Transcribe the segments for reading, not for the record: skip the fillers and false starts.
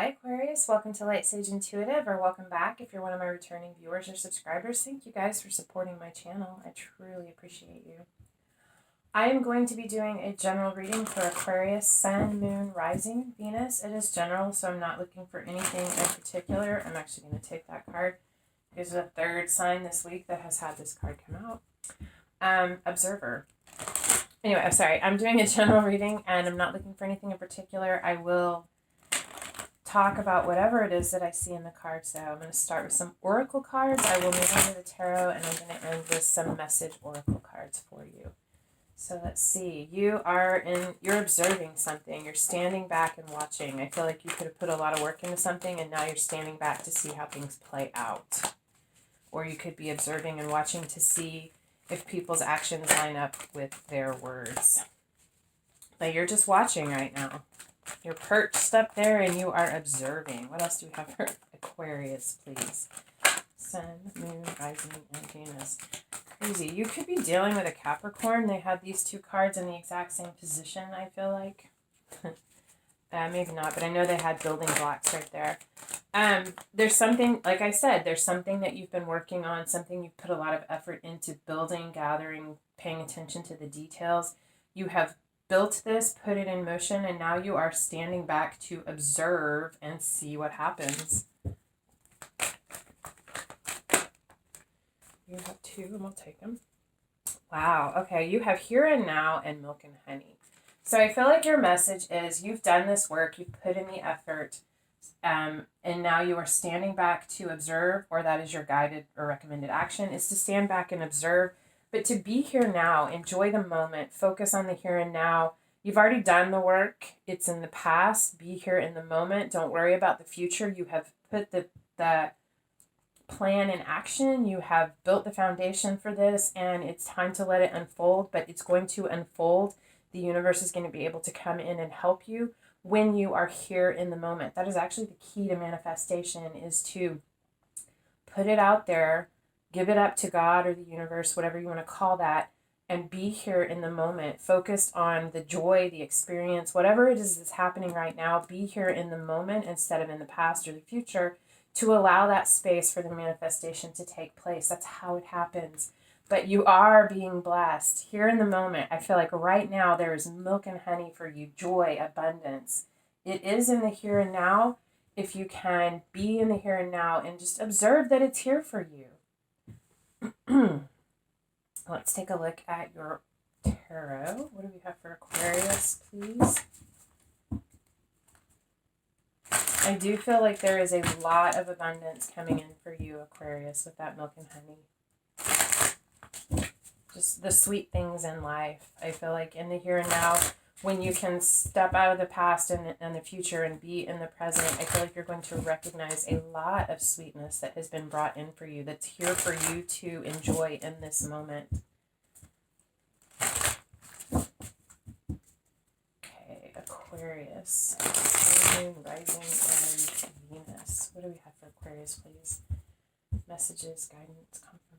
Hi Aquarius, welcome to Light Sage Intuitive, or welcome back if you're one of my returning viewers or subscribers. Thank you guys for supporting my channel. I truly appreciate you. I am going to be doing a general reading for Aquarius, Sun, Moon, Rising, Venus. It is general, so I'm not looking for anything in particular. I'm actually going to take that card. There's a third sign this week that has had this card come out. Observer. Anyway, I'm sorry. I'm doing a general reading, and I'm not looking for anything in particular. I will talk about whatever it is that I see in the cards, though. I'm going to start with some oracle cards. I will move into the tarot, and I'm going to end with some message oracle cards for you. So let's see. You're observing something. You're standing back and watching. I feel like you could have put a lot of work into something, and now you're standing back to see how things play out. Or you could be observing and watching to see if people's actions line up with their words. But you're just watching right now. You're perched up there and you are observing. What else do we have for Aquarius, please? Sun, Moon, Rising, and Venus. Crazy. You could be dealing with a Capricorn. They had these two cards in the exact same position, I feel like. Maybe not, but I know they had building blocks right there. There's something, like I said, there's something that you've been working on, something you've put a lot of effort into building, gathering, paying attention to the details. You have built this, put it in motion, and now you are standing back to observe and see what happens. You have two, and we'll take them. Wow, okay, you have here and now and milk and honey. So I feel like your message is you've done this work, you've put in the effort, and now you are standing back to observe, or that is your guided or recommended action, is to stand back and observe. But to be here now, enjoy the moment, focus on the here and now. You've already done the work. It's in the past. Be here in the moment. Don't worry about the future. You have put the plan in action. You have built the foundation for this, and it's time to let it unfold, but it's going to unfold. The universe is going to be able to come in and help you when you are here in the moment. That is actually the key to manifestation, is to put it out there, give it up to God or the universe, whatever you want to call that, and be here in the moment, focused on the joy, the experience, whatever it is that's happening right now. Be here in the moment instead of in the past or the future, to allow that space for the manifestation to take place. That's how it happens. But you are being blessed here in the moment. I feel like right now there is milk and honey for you, joy, abundance. It is in the here and now. If you can be in the here and now and just observe that it's here for you. Let's take a look at your tarot. What do we have for Aquarius, please? I do feel like there is a lot of abundance coming in for you, Aquarius, with that milk and honey. Just the sweet things in life. I feel like in the here and now, when you can step out of the past and the future and be in the present, I feel like you're going to recognize a lot of sweetness that has been brought in for you, that's here for you to enjoy in this moment. Okay, Aquarius, Moon, Rising, and Venus. What do we have for Aquarius, please? Messages, guidance, confirmation.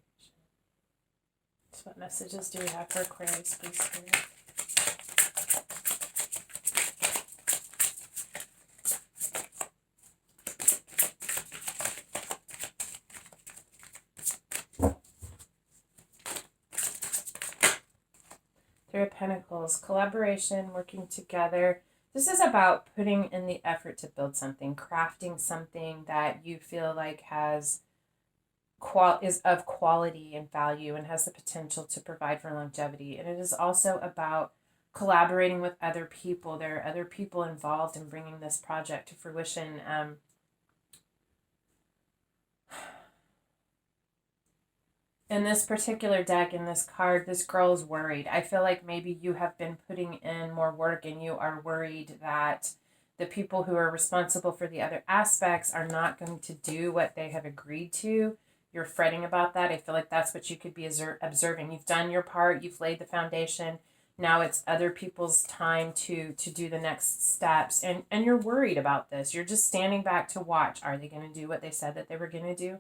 So what messages do we have for Aquarius, please, Spirit? Three of Pentacles, collaboration, working together. This is about putting in the effort to build something, crafting something that you feel like is of quality and value and has the potential to provide for longevity. And it is also about collaborating with other people. There are other people involved in bringing this project to fruition. In this particular deck, in this card, this girl is worried. I feel like maybe you have been putting in more work and you are worried that the people who are responsible for the other aspects are not going to do what they have agreed to. You're fretting about that. I feel like that's what you could be observing. You've done your part. You've laid the foundation. Now it's other people's time to do the next steps. And you're worried about this. You're just standing back to watch. Are they going to do what they said that they were going to do?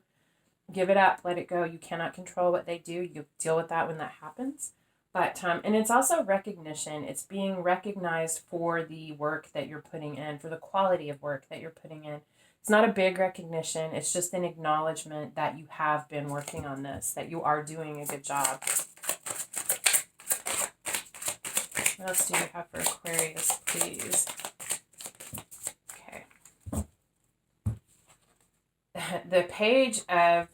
Give it up. Let it go. You cannot control what they do. You deal with that when that happens. But, and it's also recognition. It's being recognized for the work that you're putting in, for the quality of work that you're putting in. It's not a big recognition. It's just an acknowledgement that you have been working on this, that you are doing a good job. What else do you have for Aquarius, please? Okay. The Page of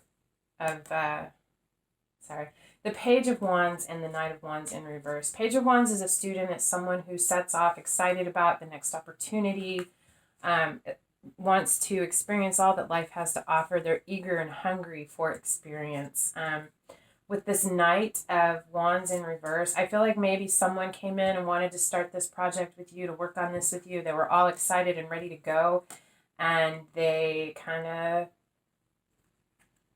the Page of Wands and the Knight of Wands in reverse. Page of Wands is a student. It's someone who sets off excited about the next opportunity, wants to experience all that life has to offer. They're eager and hungry for experience. With this Knight of Wands in reverse, I feel like maybe someone came in and wanted to start this project with you, to work on this with you. They were all excited and ready to go, and they kind of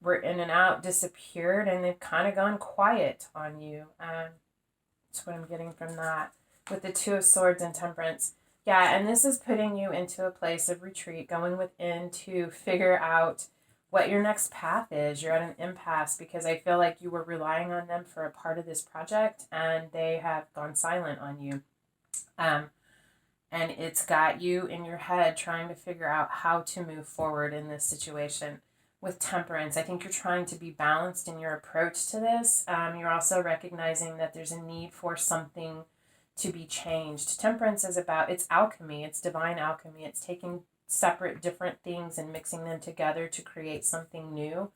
were in and out, disappeared, and they've kind of gone quiet on you. That's what I'm getting from that. With the Two of Swords and Temperance. Yeah, and this is putting you into a place of retreat, going within to figure out what your next path is. You're at an impasse because I feel like you were relying on them for a part of this project and they have gone silent on you. And it's got you in your head trying to figure out how to move forward in this situation. With Temperance, I think you're trying to be balanced in your approach to this. You're also recognizing that there's a need for something to be changed. Temperance is about, it's alchemy, it's divine alchemy. It's taking separate different things and mixing them together to create something new.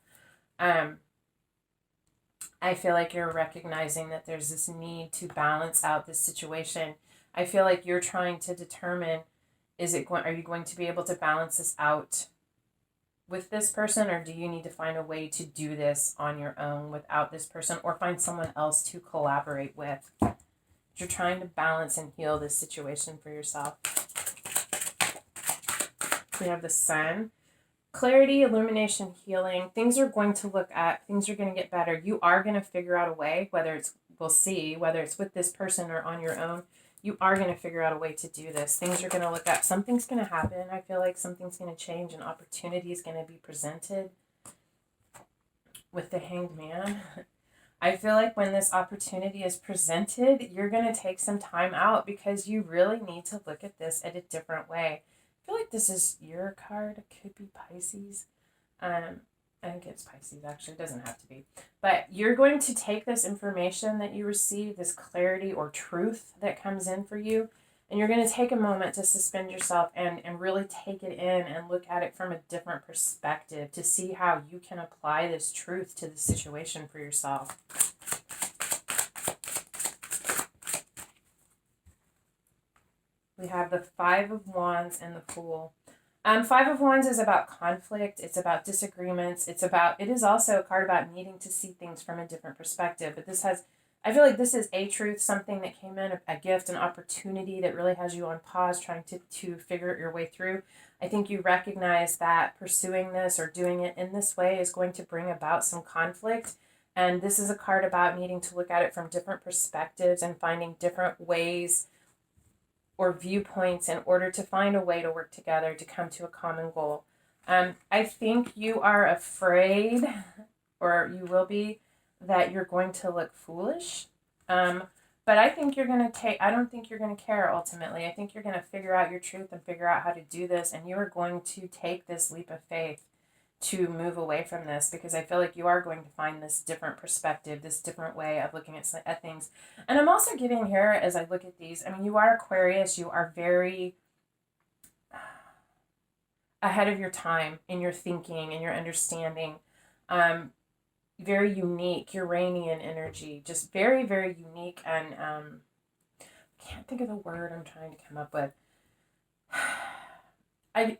I feel like you're recognizing that there's this need to balance out this situation. I feel like you're trying to determine, are you going to be able to balance this out with this person, or do you need to find a way to do this on your own without this person, or find someone else to collaborate with? You're trying to balance and heal this situation for yourself. We have the Sun. Clarity, illumination, healing. Things are going to look up. Things are going to get better. You are going to figure out a way, we'll see, whether it's with this person or on your own. You are going to figure out a way to do this. Things are going to look up. Something's going to happen. I feel like something's going to change. An opportunity is going to be presented. With the Hanged Man, I feel like when this opportunity is presented, you're going to take some time out because you really need to look at this in a different way. I feel like this is your card. It could be Pisces. I think it's Pisces, actually. It doesn't have to be. But you're going to take this information that you receive, this clarity or truth that comes in for you, and you're going to take a moment to suspend yourself and really take it in and look at it from a different perspective to see how you can apply this truth to the situation for yourself. We have the Five of Wands and the Fool. Five of Wands is about conflict. It's about disagreements. It is also a card about needing to see things from a different perspective. But I feel like this is a truth, something that came in, a gift, an opportunity that really has you on pause, trying to figure your way through. I think you recognize that pursuing this or doing it in this way is going to bring about some conflict. And this is a card about needing to look at it from different perspectives and finding different ways or viewpoints in order to find a way to work together to come to a common goal. I think you are afraid, or you will be, that you're going to look foolish. But I think I don't think you're going to care ultimately. I think you're going to figure out your truth and figure out how to do this, and you are going to take this leap of faith to move away from this, because I feel like you are going to find this different perspective, this different way of looking at things. And I'm also getting here, as I look at these, I mean, you are Aquarius, you are very ahead of your time in your thinking and your understanding. Very unique, Uranian energy, just very, very unique, and I can't think of the word I'm trying to come up with.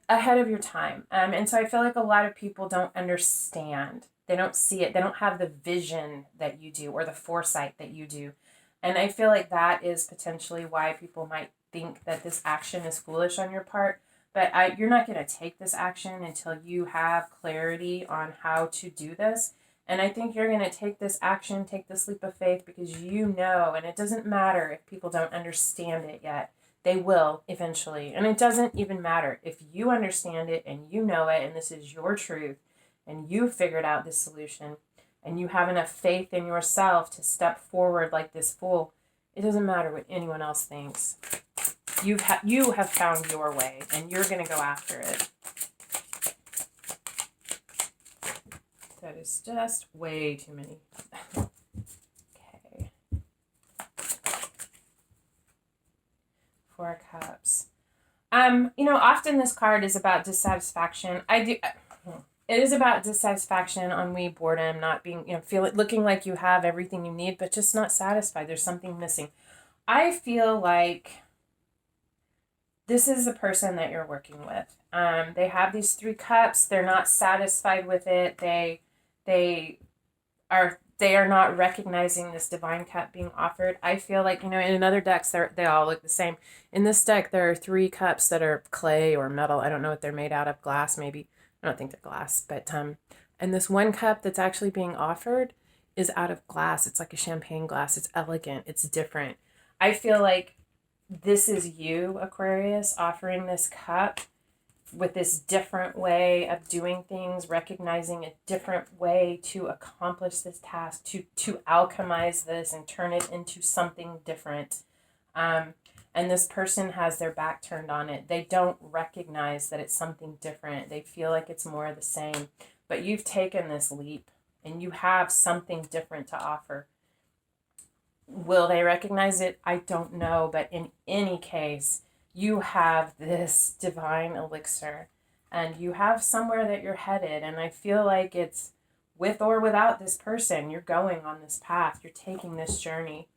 Ahead of your time. And so I feel like a lot of people don't understand. They don't see it. They don't have the vision that you do or the foresight that you do. And I feel like that is potentially why people might think that this action is foolish on your part. But you're not going to take this action until you have clarity on how to do this. And I think you're going to take this action, take this leap of faith, because you know, and it doesn't matter if people don't understand it yet. They will eventually. And it doesn't even matter if you understand it and you know it and this is your truth and you figured out this solution. and you have enough faith in yourself to step forward like this fool, it doesn't matter what anyone else thinks. You have found your way, and you're going to go after it. That is just way too many. Okay. 4 of Cups. Often this card is about dissatisfaction. It is about dissatisfaction, ennui, boredom, not being, looking like you have everything you need, but just not satisfied. There's something missing. I feel like this is the person that you're working with. They have these 3 cups. They're not satisfied with it. They are not recognizing this divine cup being offered. I feel like, in other decks, they all look the same. In this deck, there are 3 cups that are clay or metal. I don't know what they're made out of. Glass, maybe. I don't think they're glass. But, and this one cup that's actually being offered is out of glass. It's like a champagne glass. It's elegant. It's different. I feel like this is you, Aquarius, offering this cup with this different way of doing things, recognizing a different way to accomplish this task, to alchemize this and turn it into something different. And this person has their back turned on it. They don't recognize that it's something different. They feel like it's more of the same. But you've taken this leap and you have something different to offer. Will they recognize it? I don't know. But in any case, you have this divine elixir and you have somewhere that you're headed. And I feel like it's with or without this person, you're going on this path. You're taking this journey.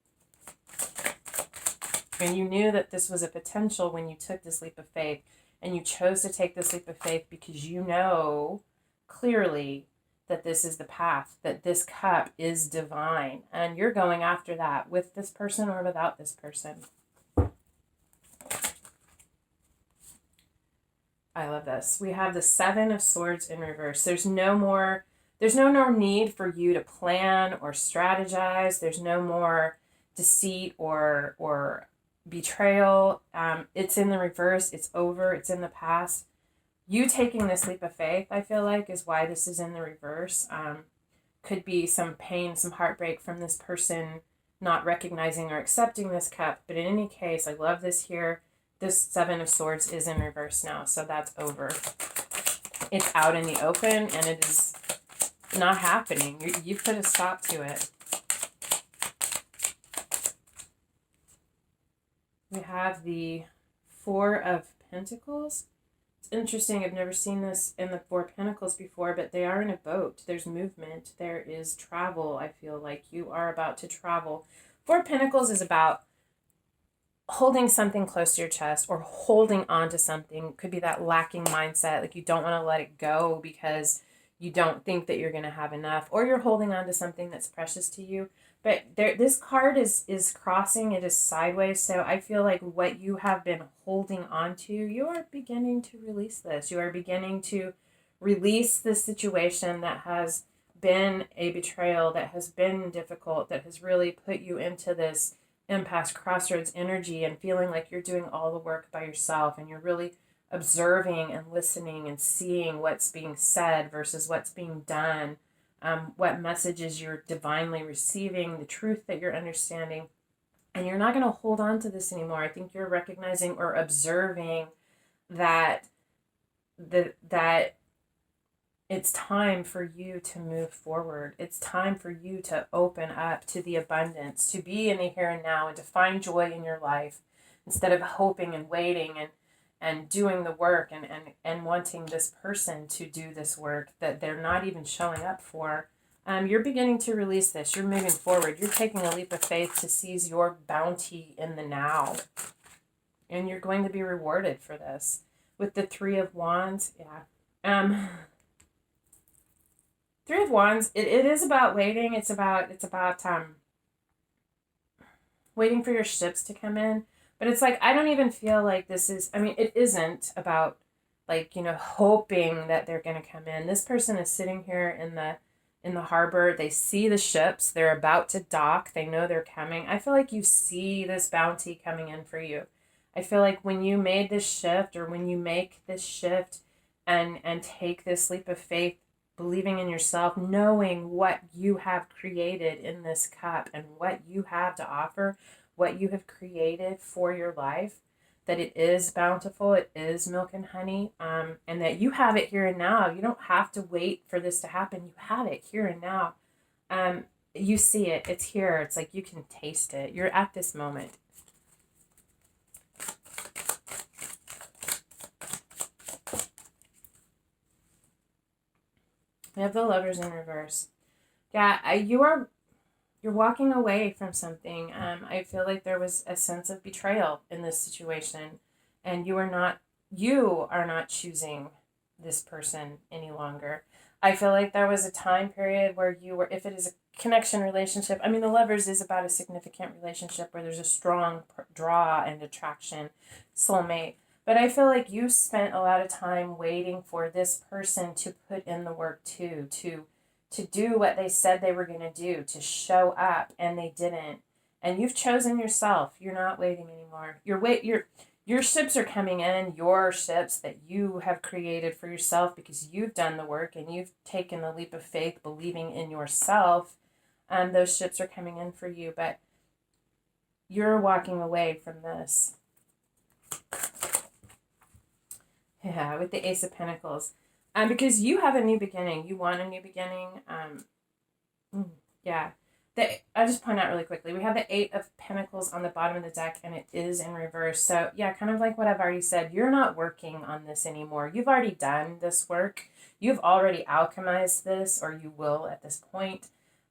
And you knew that this was a potential when you took this leap of faith. And you chose to take this leap of faith because you know clearly that this is the path, that this cup is divine. And you're going after that with this person or without this person. I love this. We have the 7 of Swords in reverse. There's no more need for you to plan or strategize. There's no more deceit or betrayal. It's in the reverse. It's over. It's in the past. You taking this leap of faith, I feel like, is why this is in the reverse. Could be some pain, some heartbreak from this person not recognizing or accepting this cup. But in any case, I love this here. This 7 of Swords is in reverse now, so that's over. It's out in the open, and it is not happening. You put a stop to it. We have the 4 of Pentacles. It's interesting. I've never seen this in the 4 of Pentacles before, but they are in a boat. There's movement. There is travel. I feel like you are about to travel. 4 of Pentacles is about holding something close to your chest or holding on to something. Could be that lacking mindset, like you don't want to let it go because you don't think that you're going to have enough, or you're holding on to something that's precious to you. But this card is crossing, it is sideways, so I feel like what you have been holding on to, you are beginning to release this. You are beginning to release this situation that has been a betrayal, that has been difficult, that has really put you into this impasse crossroads energy and feeling like you're doing all the work by yourself, and you're really observing and listening and seeing what's being said versus what's being done, what messages you're divinely receiving, the truth that you're understanding, and you're not going to hold on to this anymore. I think you're recognizing or observing that it's time for you to move forward. It's time for you to open up to the abundance, to be in the here and now, and to find joy in your life instead of hoping and waiting and doing the work and wanting this person to do this work that they're not even showing up for. You're beginning to release this. You're moving forward. You're taking a leap of faith to seize your bounty in the now. And you're going to be rewarded for this. With the 3 of Wands, yeah. 3 of Wands, it is about waiting. It's about waiting for your ships to come in. But it's like, I don't even feel like this is, it isn't about hoping that they're going to come in. This person is sitting here in the harbor. They see the ships. They're about to dock. They know they're coming. I feel like you see this bounty coming in for you. I feel like when you made this shift, or when you make this shift and take this leap of faith, believing in yourself, knowing what you have created in this cup and what you have to offer, what you have created for your life, that it is bountiful, it is milk and honey, and that you have it here and now. You don't have to wait for this to happen. You have it here and now. You see it. It's here. It's like you can taste it. You're at this moment. We have the Lovers in reverse. Yeah, you're walking away from something. I feel like there was a sense of betrayal in this situation, and you are not choosing this person any longer. I feel like there was a time period where you were, if it is a connection relationship, I mean, the Lovers is about a significant relationship where there's a strong draw and attraction, soulmate. But I feel like you spent a lot of time waiting for this person to put in the work too, to do what they said they were going to do, to show up, and they didn't. And you've chosen yourself. You're not waiting anymore. Your ships are coming in, your ships that you have created for yourself because you've done the work and you've taken the leap of faith, believing in yourself. Those ships are coming in for you, but you're walking away from this. Yeah, with the Ace of Pentacles. Because you have a new beginning. You want a new beginning. Yeah. I'll just point out really quickly. We have the Eight of Pentacles on the bottom of the deck, and it is in reverse. So, yeah, kind of like what I've already said. You're not working on this anymore. You've already done this work. You've already alchemized this, or you will at this point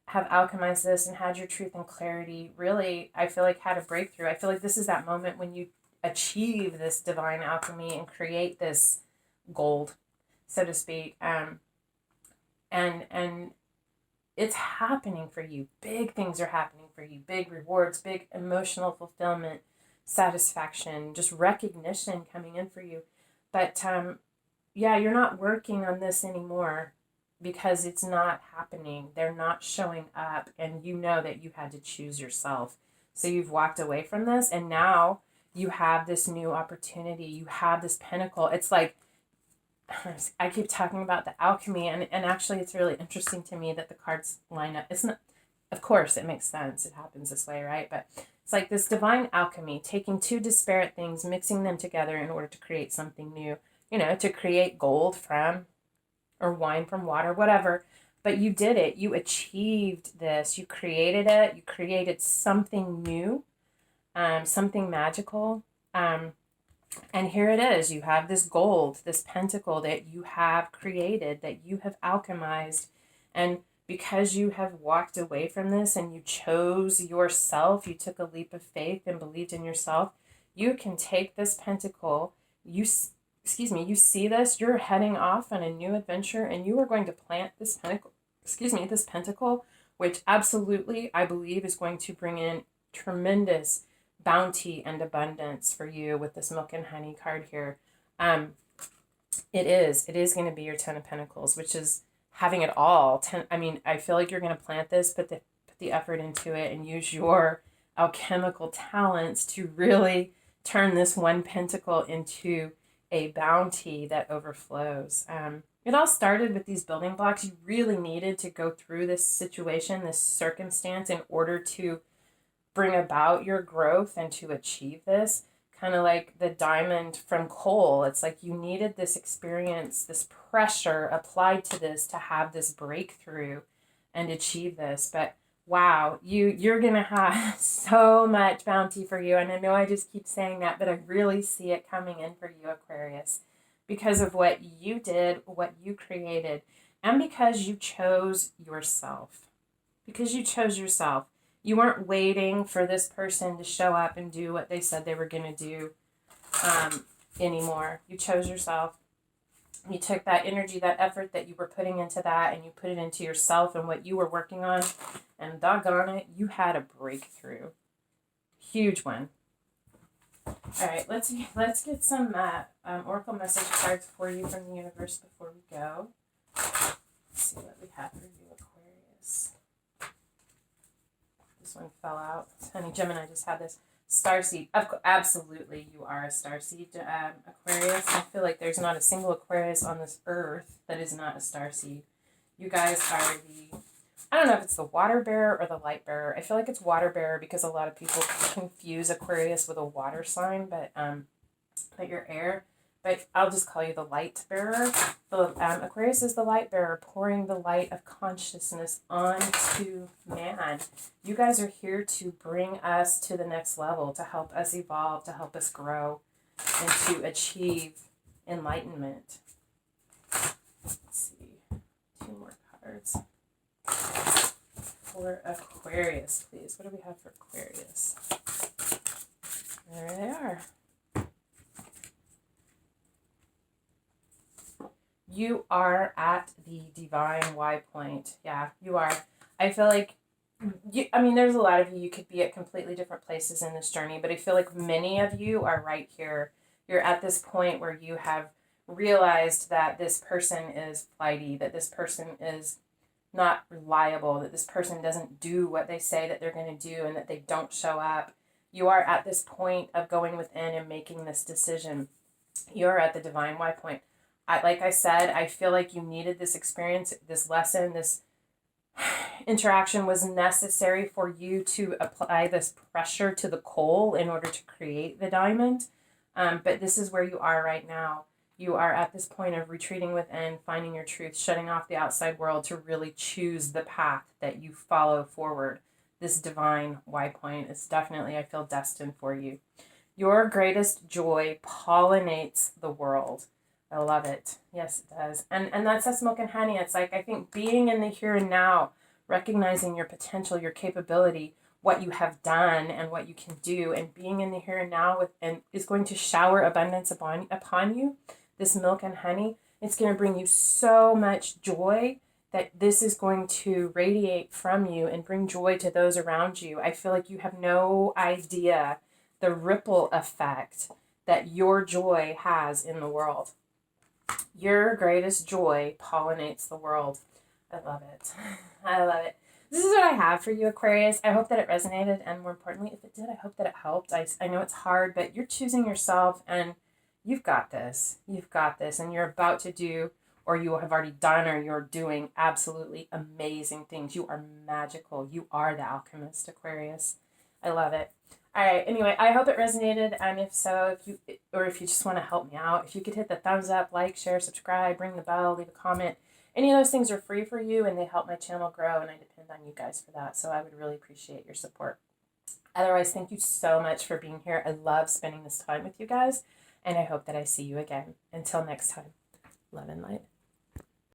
have alchemized this and had your truth and clarity. Really, I feel like had a breakthrough. I feel like this is that moment when you achieve this divine alchemy and create this gold, so to speak. And it's happening for you. Big things are happening for you. Big rewards, big emotional fulfillment, satisfaction, just recognition coming in for you. But yeah, you're not working on this anymore because it's not happening. They're not showing up, and you know that you had to choose yourself. So you've walked away from this, and now you have this new opportunity. You have this pinnacle. It's like, I keep talking about the alchemy, and actually it's really interesting to me that the cards line up. It's not, of course it makes sense. It happens this way, right? But it's like this divine alchemy, taking two disparate things, mixing them together in order to create something new, to create gold from, or wine from water, whatever. But you did it. You achieved this. You created it. You created something new. Something magical. And here it is. You have this gold, this pentacle that you have created, that you have alchemized. And because you have walked away from this and you chose yourself, you took a leap of faith and believed in yourself, you can take this pentacle, you see this, you're heading off on a new adventure, and you are going to plant this pentacle, which absolutely, I believe, is going to bring in tremendous bounty and abundance for you with this milk and honey card here. It is going to be your 10 of Pentacles, which is having it all. I feel like you're going to plant this, put the effort into it, and use your alchemical talents to really turn this one pentacle into a bounty that overflows. It all started with these building blocks. You really needed to go through this situation, this circumstance, in order to bring about your growth and to achieve this. Kind of like the diamond from coal. It's like you needed this experience, this pressure applied to this to have this breakthrough and achieve this. But wow, you're going to have so much bounty for you. And I know I just keep saying that, but I really see it coming in for you, Aquarius, because of what you did, what you created, and because you chose yourself. Because you chose yourself. You weren't waiting for this person to show up and do what they said they were going to do anymore. You chose yourself. You took that energy, that effort that you were putting into that, and you put it into yourself and what you were working on. And doggone it, you had a breakthrough. Huge one. All right, let's get some oracle message cards for you from the universe before we go. Let's see what we have for you, Aquarius. This one fell out. Honey Gemini just had this. Starseed. Absolutely, you are a starseed, Aquarius. I feel like there's not a single Aquarius on this earth that is not a starseed. You guys are the, I don't know if it's the water bearer or the light bearer. I feel like it's water bearer because a lot of people confuse Aquarius with a water sign, but you're air. But I'll just call you the light bearer. The Aquarius is the light bearer, pouring the light of consciousness onto man. You guys are here to bring us to the next level, to help us evolve, to help us grow, and to achieve enlightenment. Let's see. 2 more cards. For Aquarius, please. What do we have for Aquarius? There they are. You are at the divine Y point. Yeah, you are. I feel like, there's a lot of you. You could be at completely different places in this journey, but I feel like many of you are right here. You're at this point where you have realized that this person is flighty, that this person is not reliable, that this person doesn't do what they say that they're going to do, and that they don't show up. You are at this point of going within and making this decision. You're at the divine Y point. Like I said, I feel like you needed this experience, this lesson, this interaction was necessary for you to apply this pressure to the coal in order to create the diamond. But this is where you are right now. You are at this point of retreating within, finding your truth, shutting off the outside world to really choose the path that you follow forward. This divine Y point is definitely, I feel, destined for you. Your greatest joy pollinates the world. I love it. Yes, it does. And that's that smoke and honey. It's like, I think being in the here and now, recognizing your potential, your capability, what you have done and what you can do, and being in the here and now is going to shower abundance upon you. This milk and honey, it's going to bring you so much joy that this is going to radiate from you and bring joy to those around you. I feel like you have no idea the ripple effect that your joy has in the world. Your greatest joy pollinates the world. I love it. I love it. This is what I have for you, Aquarius. I hope that it resonated, and more importantly, if it did, I hope that it helped. I know it's hard, but you're choosing yourself, and you've got this. You've got this, and you're about to do, or you have already done, or you're doing absolutely amazing things. You are magical. You are the alchemist, Aquarius. I love it. All right. Anyway, I hope it resonated. And if so, if you just want to help me out, if you could hit the thumbs up, like, share, subscribe, ring the bell, leave a comment. Any of those things are free for you, and they help my channel grow, and I depend on you guys for that. So I would really appreciate your support. Otherwise, thank you so much for being here. I love spending this time with you guys, and I hope that I see you again. Until next time, love and light.